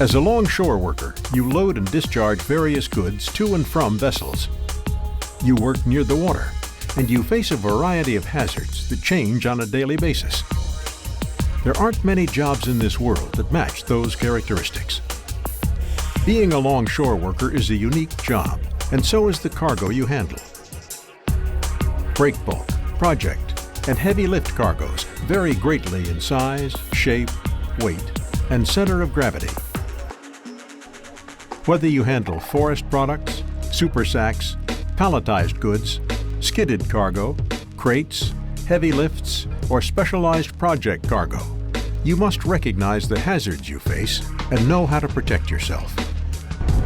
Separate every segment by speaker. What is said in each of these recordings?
Speaker 1: As a longshore worker, you load and discharge various goods to and from vessels. You work near the water, and you face a variety of hazards that change on a daily basis. There aren't many jobs in this world that match those characteristics. Being a longshore worker is a unique job, and so is the cargo you handle. Breakbulk, project, and heavy lift cargoes vary greatly in size, shape, weight, and center of gravity. Whether you handle forest products, super sacks, palletized goods, skidded cargo, crates, heavy lifts, or specialized project cargo, you must recognize the hazards you face and know how to protect yourself.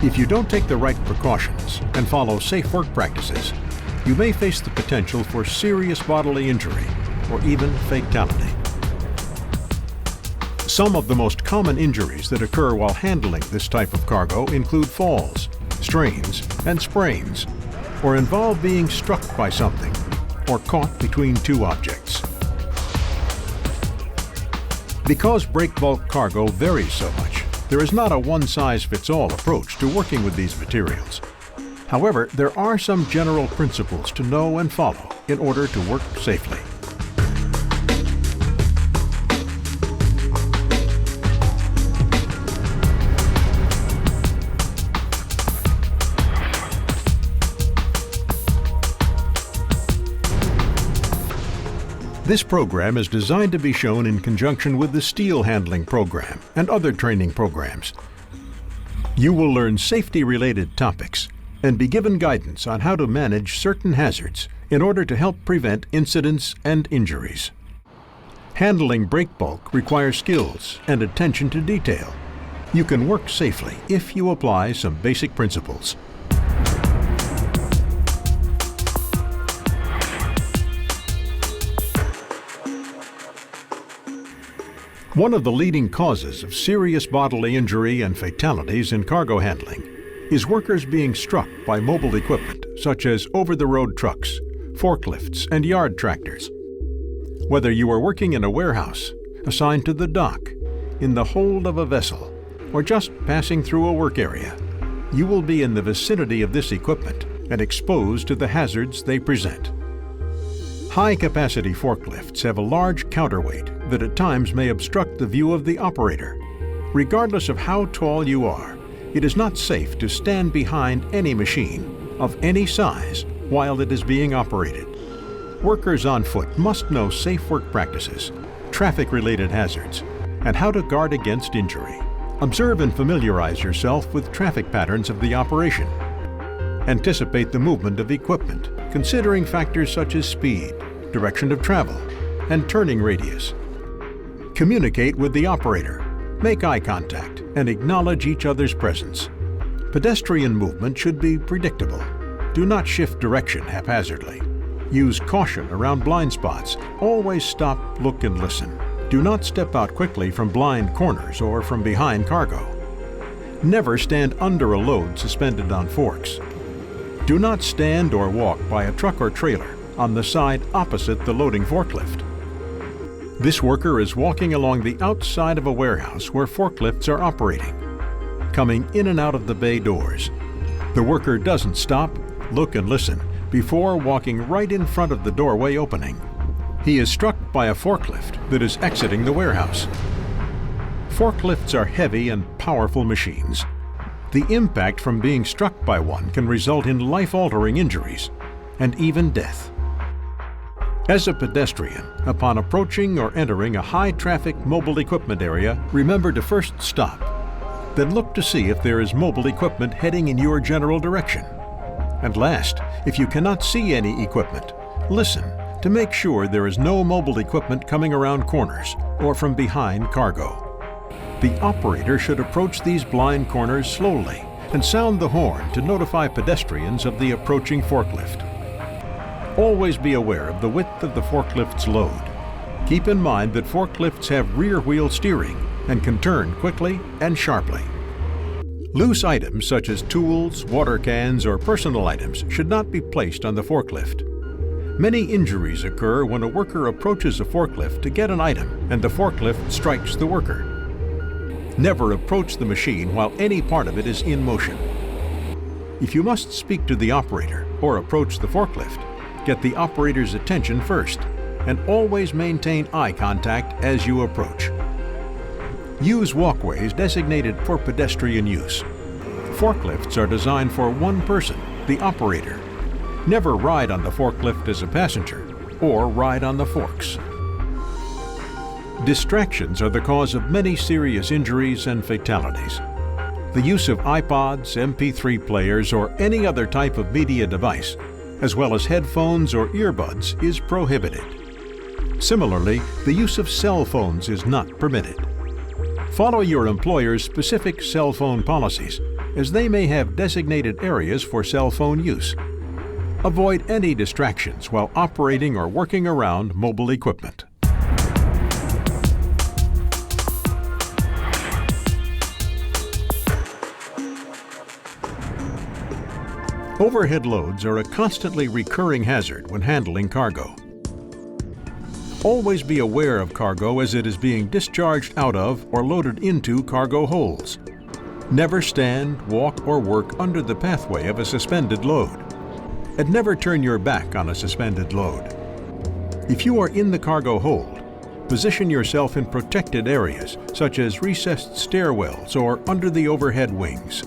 Speaker 1: If you don't take the right precautions and follow safe work practices, you may face the potential for serious bodily injury or even fatality. Some of the most common injuries that occur while handling this type of cargo include falls, strains, and sprains, or involve being struck by something or caught between two objects. Because breakbulk cargo varies so much, there is not a one-size-fits-all approach to working with these materials. However, there are some general principles to know and follow in order to work safely. This program is designed to be shown in conjunction with the steel handling program and other training programs. You will learn safety-related topics and be given guidance on how to manage certain hazards in order to help prevent incidents and injuries. Handling breakbulk requires skills and attention to detail. You can work safely if you apply some basic principles. One of the leading causes of serious bodily injury and fatalities in cargo handling is workers being struck by mobile equipment such as over-the-road trucks, forklifts, and yard tractors. Whether you are working in a warehouse, assigned to the dock, in the hold of a vessel, or just passing through a work area, you will be in the vicinity of this equipment and exposed to the hazards they present. High-capacity forklifts have a large counterweight that at times may obstruct the view of the operator. Regardless of how tall you are, it is not safe to stand behind any machine of any size while it is being operated. Workers on foot must know safe work practices, traffic-related hazards, and how to guard against injury. Observe and familiarize yourself with traffic patterns of the operation. Anticipate the movement of equipment, considering factors such as speed, direction of travel, and turning radius. Communicate with the operator, make eye contact, and acknowledge each other's presence. Pedestrian movement should be predictable. Do not shift direction haphazardly. Use caution around blind spots. Always stop, look, and listen. Do not step out quickly from blind corners or from behind cargo. Never stand under a load suspended on forks. Do not stand or walk by a truck or trailer on the side opposite the loading forklift. This worker is walking along the outside of a warehouse where forklifts are operating, coming in and out of the bay doors. The worker doesn't stop, look, and listen before walking right in front of the doorway opening. He is struck by a forklift that is exiting the warehouse. Forklifts are heavy and powerful machines. The impact from being struck by one can result in life-altering injuries and even death. As a pedestrian, upon approaching or entering a high-traffic mobile equipment area, remember to first stop. Then look to see if there is mobile equipment heading in your general direction. And last, if you cannot see any equipment, listen to make sure there is no mobile equipment coming around corners or from behind cargo. The operator should approach these blind corners slowly and sound the horn to notify pedestrians of the approaching forklift. Always be aware of the width of the forklift's load. Keep in mind that forklifts have rear-wheel steering and can turn quickly and sharply. Loose items such as tools, water cans, or personal items should not be placed on the forklift. Many injuries occur when a worker approaches a forklift to get an item and the forklift strikes the worker. Never approach the machine while any part of it is in motion. If you must speak to the operator or approach the forklift, get the operator's attention first, and always maintain eye contact as you approach. Use walkways designated for pedestrian use. Forklifts are designed for one person, the operator. Never ride on the forklift as a passenger or ride on the forks. Distractions are the cause of many serious injuries and fatalities. The use of iPods, MP3 players, or any other type of media device, as well as headphones or earbuds, is prohibited. Similarly, the use of cell phones is not permitted. Follow your employer's specific cell phone policies, as they may have designated areas for cell phone use. Avoid any distractions while operating or working around mobile equipment. Overhead loads are a constantly recurring hazard when handling cargo. Always be aware of cargo as it is being discharged out of or loaded into cargo holds. Never stand, walk, or work under the pathway of a suspended load. And never turn your back on a suspended load. If you are in the cargo hold, position yourself in protected areas such as recessed stairwells or under the overhead wings.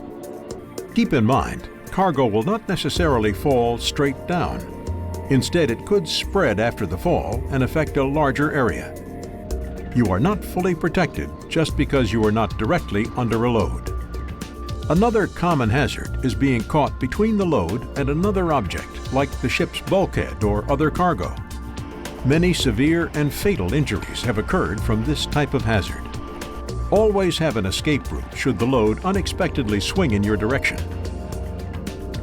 Speaker 1: Keep in mind, cargo will not necessarily fall straight down. Instead, it could spread after the fall and affect a larger area. You are not fully protected just because you are not directly under a load. Another common hazard is being caught between the load and another object, like the ship's bulkhead or other cargo. Many severe and fatal injuries have occurred from this type of hazard. Always have an escape route should the load unexpectedly swing in your direction.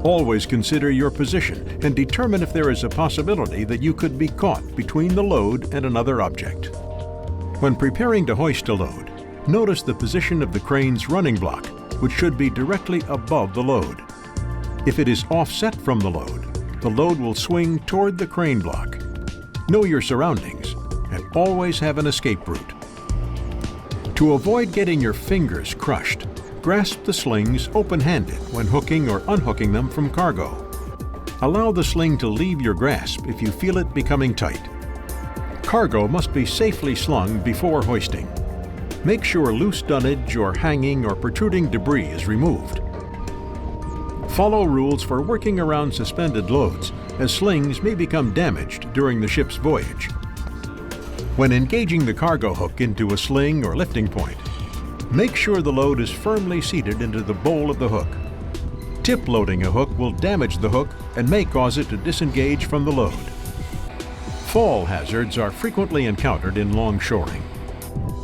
Speaker 1: Always consider your position and determine if there is a possibility that you could be caught between the load and another object. When preparing to hoist a load, notice the position of the crane's running block, which should be directly above the load. If it is offset from the load will swing toward the crane block. Know your surroundings and always have an escape route. To avoid getting your fingers crushed, grasp the slings open-handed when hooking or unhooking them from cargo. Allow the sling to leave your grasp if you feel it becoming tight. Cargo must be safely slung before hoisting. Make sure loose dunnage or hanging or protruding debris is removed. Follow rules for working around suspended loads, as slings may become damaged during the ship's voyage. When engaging the cargo hook into a sling or lifting point, make sure the load is firmly seated into the bowl of the hook. Tip loading a hook will damage the hook and may cause it to disengage from the load. Fall hazards are frequently encountered in longshoring.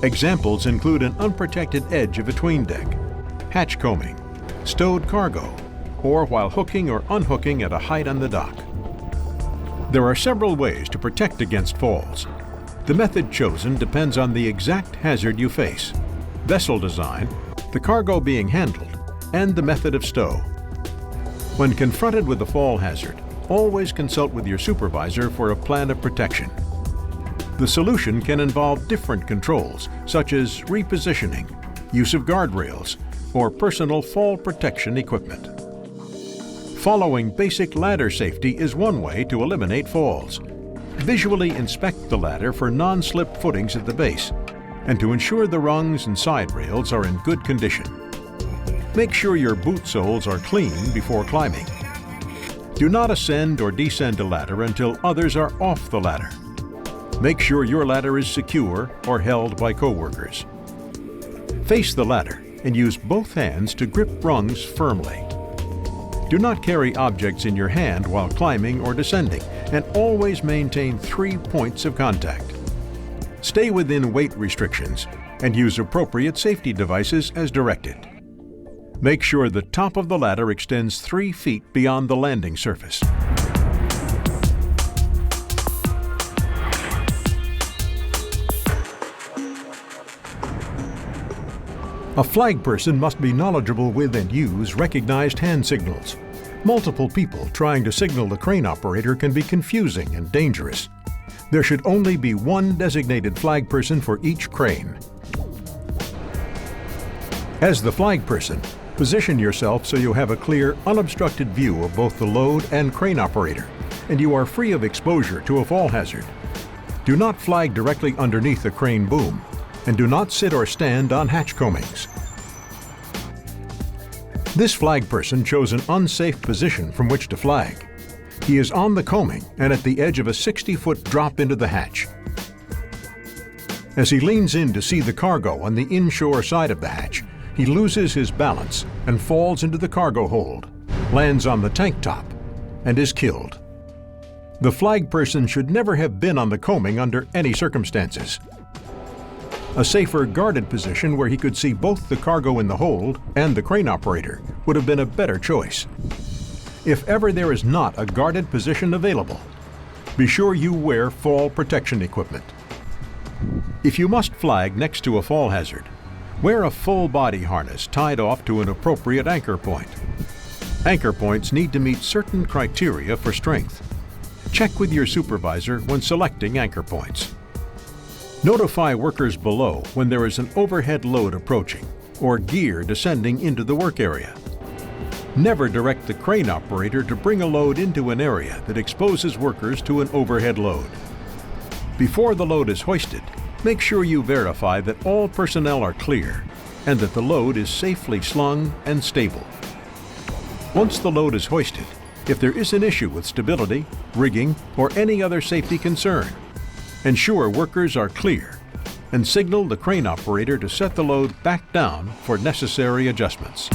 Speaker 1: Examples include an unprotected edge of a 'tween deck, hatch combing, stowed cargo, or while hooking or unhooking at a height on the dock. There are several ways to protect against falls. The method chosen depends on the exact hazard you face, vessel design, the cargo being handled, and the method of stow. When confronted with a fall hazard, always consult with your supervisor for a plan of protection. The solution can involve different controls, such as repositioning, use of guardrails, or personal fall protection equipment. Following basic ladder safety is one way to eliminate falls. Visually inspect the ladder for non-slip footings at the base, and to ensure the rungs and side rails are in good condition. Make sure your boot soles are clean before climbing. Do not ascend or descend a ladder until others are off the ladder. Make sure your ladder is secure or held by coworkers. Face the ladder and use both hands to grip rungs firmly. Do not carry objects in your hand while climbing or descending, and always maintain 3 points of contact. Stay within weight restrictions and use appropriate safety devices as directed. Make sure the top of the ladder extends 3 feet beyond the landing surface. A flag person must be knowledgeable with and use recognized hand signals. Multiple people trying to signal the crane operator can be confusing and dangerous. There should only be one designated flag person for each crane. As the flag person, position yourself so you have a clear, unobstructed view of both the load and crane operator, and you are free of exposure to a fall hazard. Do not flag directly underneath the crane boom, and do not sit or stand on hatch combings. This flag person chose an unsafe position from which to flag. He is on the combing and at the edge of a 60-foot drop into the hatch. As he leans in to see the cargo on the inshore side of the hatch, he loses his balance and falls into the cargo hold, lands on the tank top, and is killed. The flag person should never have been on the combing under any circumstances. A safer guarded position where he could see both the cargo in the hold and the crane operator would have been a better choice. If ever there is not a guarded position available, be sure you wear fall protection equipment. If you must flag next to a fall hazard, wear a full body harness tied off to an appropriate anchor point. Anchor points need to meet certain criteria for strength. Check with your supervisor when selecting anchor points. Notify workers below when there is an overhead load approaching or gear descending into the work area. Never direct the crane operator to bring a load into an area that exposes workers to an overhead load. Before the load is hoisted, make sure you verify that all personnel are clear and that the load is safely slung and stable. Once the load is hoisted, if there is an issue with stability, rigging, or any other safety concern, ensure workers are clear and signal the crane operator to set the load back down for necessary adjustments.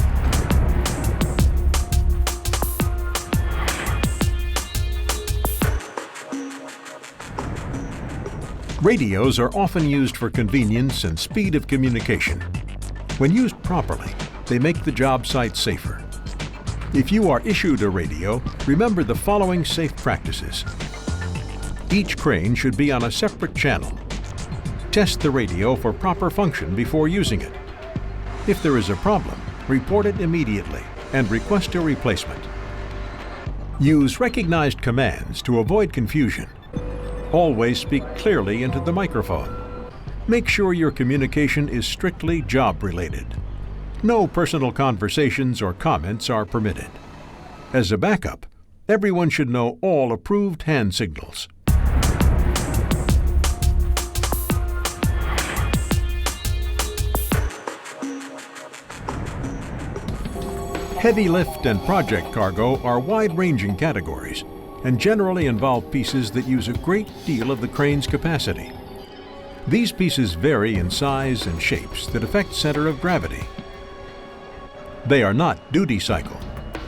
Speaker 1: Radios are often used for convenience and speed of communication. When used properly, they make the job site safer. If you are issued a radio, remember the following safe practices. Each crane should be on a separate channel. Test the radio for proper function before using it. If there is a problem, report it immediately and request a replacement. Use recognized commands to avoid confusion. Always speak clearly into the microphone. Make sure your communication is strictly job-related. No personal conversations or comments are permitted. As a backup, everyone should know all approved hand signals. Heavy lift and project cargo are wide-ranging categories and generally involve pieces that use a great deal of the crane's capacity. These pieces vary in size and shapes that affect center of gravity. They are not duty cycle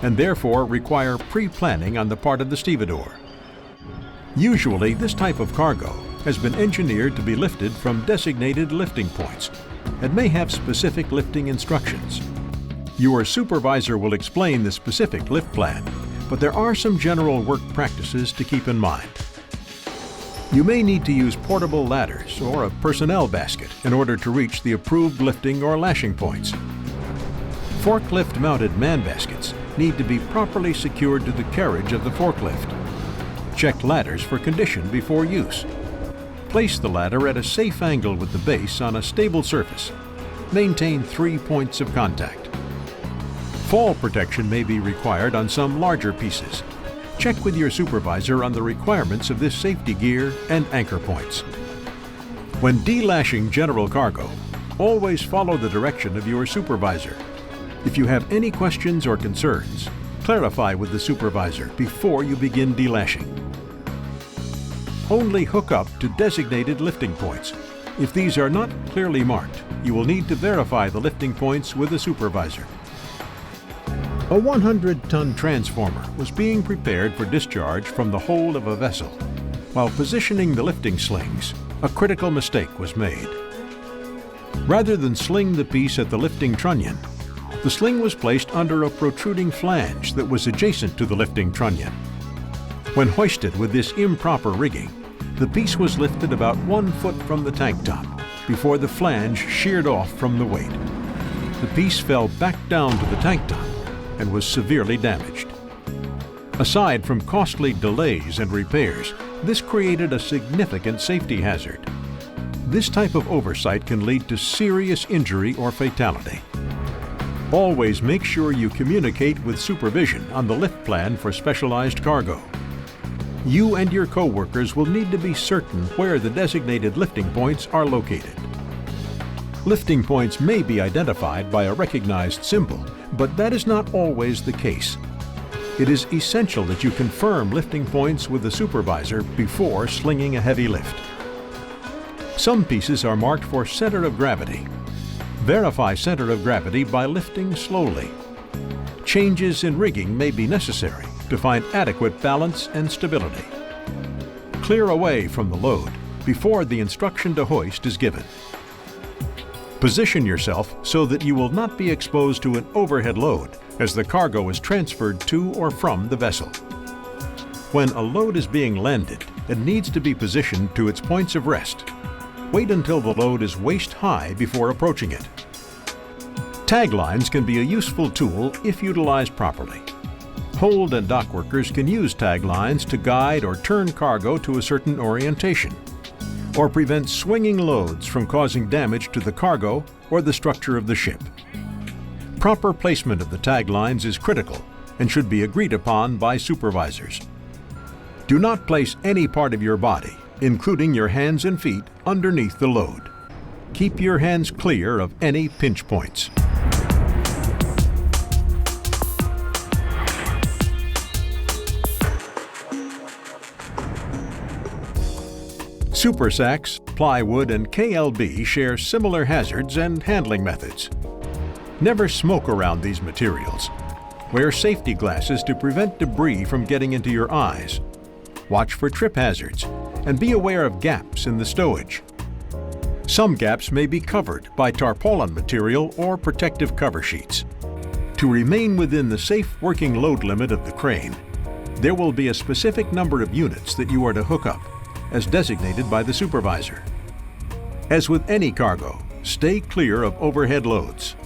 Speaker 1: and therefore require pre-planning on the part of the stevedore. Usually, this type of cargo has been engineered to be lifted from designated lifting points and may have specific lifting instructions. Your supervisor will explain the specific lift plan, but there are some general work practices to keep in mind. You may need to use portable ladders or a personnel basket in order to reach the approved lifting or lashing points. Forklift-mounted man baskets need to be properly secured to the carriage of the forklift. Check ladders for condition before use. Place the ladder at a safe angle with the base on a stable surface. Maintain 3 points of contact. Fall protection may be required on some larger pieces. Check with your supervisor on the requirements of this safety gear and anchor points. When delashing general cargo, always follow the direction of your supervisor. If you have any questions or concerns, clarify with the supervisor before you begin delashing. Only hook up to designated lifting points. If these are not clearly marked, you will need to verify the lifting points with the supervisor. A 100-ton transformer was being prepared for discharge from the hold of a vessel. While positioning the lifting slings, a critical mistake was made. Rather than sling the piece at the lifting trunnion, the sling was placed under a protruding flange that was adjacent to the lifting trunnion. When hoisted with this improper rigging, the piece was lifted about 1 foot from the tank top before the flange sheared off from the weight. The piece fell back down to the tank top and was severely damaged. Aside from costly delays and repairs, this created a significant safety hazard. This type of oversight can lead to serious injury or fatality. Always make sure you communicate with supervision on the lift plan for specialized cargo. You and your co-workers will need to be certain where the designated lifting points are located. Lifting points may be identified by a recognized symbol, but that is not always the case. It is essential that you confirm lifting points with the supervisor before slinging a heavy lift. Some pieces are marked for center of gravity. Verify center of gravity by lifting slowly. Changes in rigging may be necessary to find adequate balance and stability. Clear away from the load before the instruction to hoist is given. Position yourself so that you will not be exposed to an overhead load as the cargo is transferred to or from the vessel. When a load is being landed, it needs to be positioned to its points of rest. Wait until the load is waist high before approaching it. Tag lines can be a useful tool if utilized properly. Hold and dock workers can use tag lines to guide or turn cargo to a certain orientation, or prevent swinging loads from causing damage to the cargo or the structure of the ship. Proper placement of the tag lines is critical and should be agreed upon by supervisors. Do not place any part of your body, including your hands and feet, underneath the load. Keep your hands clear of any pinch points. Super sacks, plywood, and KLB share similar hazards and handling methods. Never smoke around these materials. Wear safety glasses to prevent debris from getting into your eyes. Watch for trip hazards and be aware of gaps in the stowage. Some gaps may be covered by tarpaulin material or protective cover sheets. To remain within the safe working load limit of the crane, there will be a specific number of units that you are to hook up, as designated by the supervisor. As with any cargo, stay clear of overhead loads.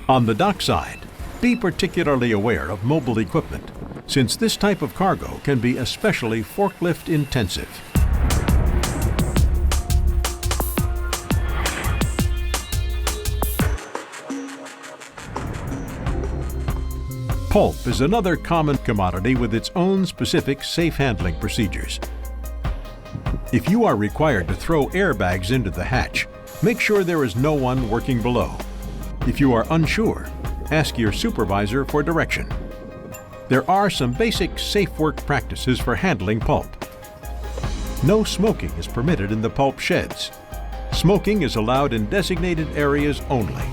Speaker 1: On the dock side, be particularly aware of mobile equipment, since this type of cargo can be especially forklift intensive. Pulp is another common commodity with its own specific safe handling procedures. If you are required to throw airbags into the hatch, make sure there is no one working below. If you are unsure, ask your supervisor for direction. There are some basic safe work practices for handling pulp. No smoking is permitted in the pulp sheds. Smoking is allowed in designated areas only.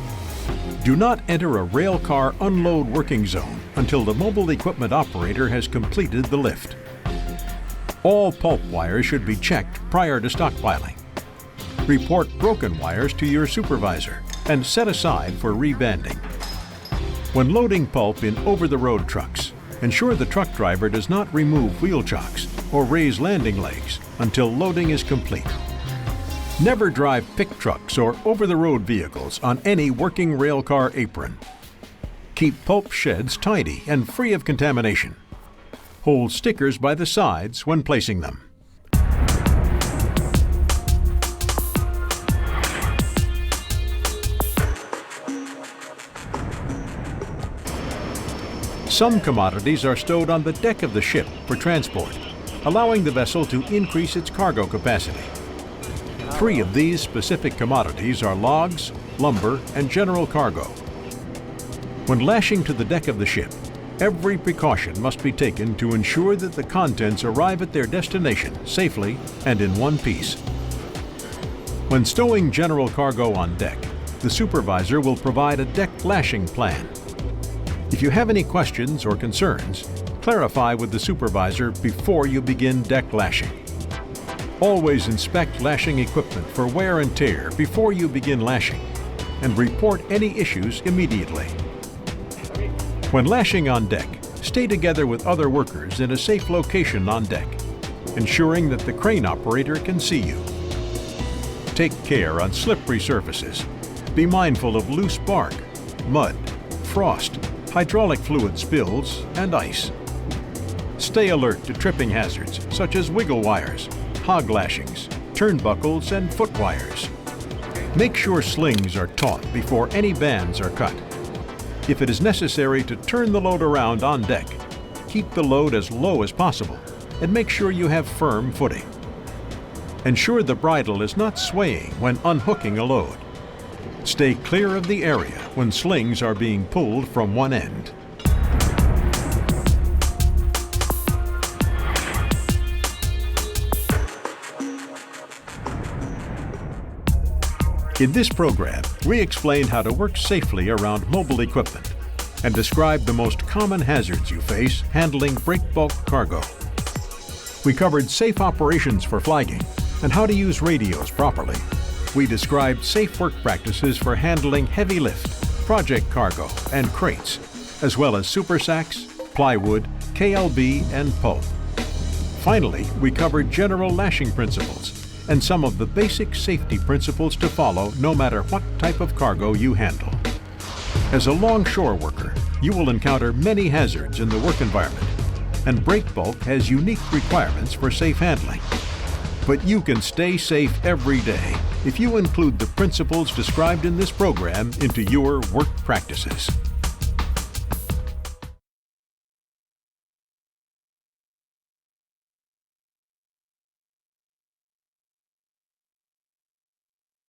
Speaker 1: Do not enter a rail car unload working zone until the mobile equipment operator has completed the lift. All pulp wires should be checked prior to stockpiling. Report broken wires to your supervisor and set aside for rebanding. When loading pulp in over-the-road trucks, ensure the truck driver does not remove wheel chocks or raise landing legs until loading is complete. Never drive pick trucks or over-the-road vehicles on any working railcar apron. Keep pulp sheds tidy and free of contamination. Hold stickers by the sides when placing them. Some commodities are stowed on the deck of the ship for transport, allowing the vessel to increase its cargo capacity. 3 of these specific commodities are logs, lumber, and general cargo. When lashing to the deck of the ship, every precaution must be taken to ensure that the contents arrive at their destination safely and in one piece. When stowing general cargo on deck, the supervisor will provide a deck lashing plan. If you have any questions or concerns, clarify with the supervisor before you begin deck lashing. Always inspect lashing equipment for wear and tear before you begin lashing, and report any issues immediately. When lashing on deck, stay together with other workers in a safe location on deck, ensuring that the crane operator can see you. Take care on slippery surfaces. Be mindful of loose bark, mud, frost, hydraulic fluid spills, and ice. Stay alert to tripping hazards such as wiggle wires, hog lashings, turnbuckles, and foot wires. Make sure slings are taut before any bands are cut. If it is necessary to turn the load around on deck, keep the load as low as possible and make sure you have firm footing. Ensure the bridle is not swaying when unhooking a load. Stay clear of the area when slings are being pulled from one end. In this program, we explained how to work safely around mobile equipment and described the most common hazards you face handling breakbulk cargo. We covered safe operations for flagging and how to use radios properly. We described safe work practices for handling heavy lift, project cargo, and crates, as well as super sacks, plywood, KLB, and pulp. Finally, we covered general lashing principles and some of the basic safety principles to follow no matter what type of cargo you handle. As a longshore worker, you will encounter many hazards in the work environment, and Breakbulk has unique requirements for safe handling. But you can stay safe every day if you include the principles described in this program into your work practices.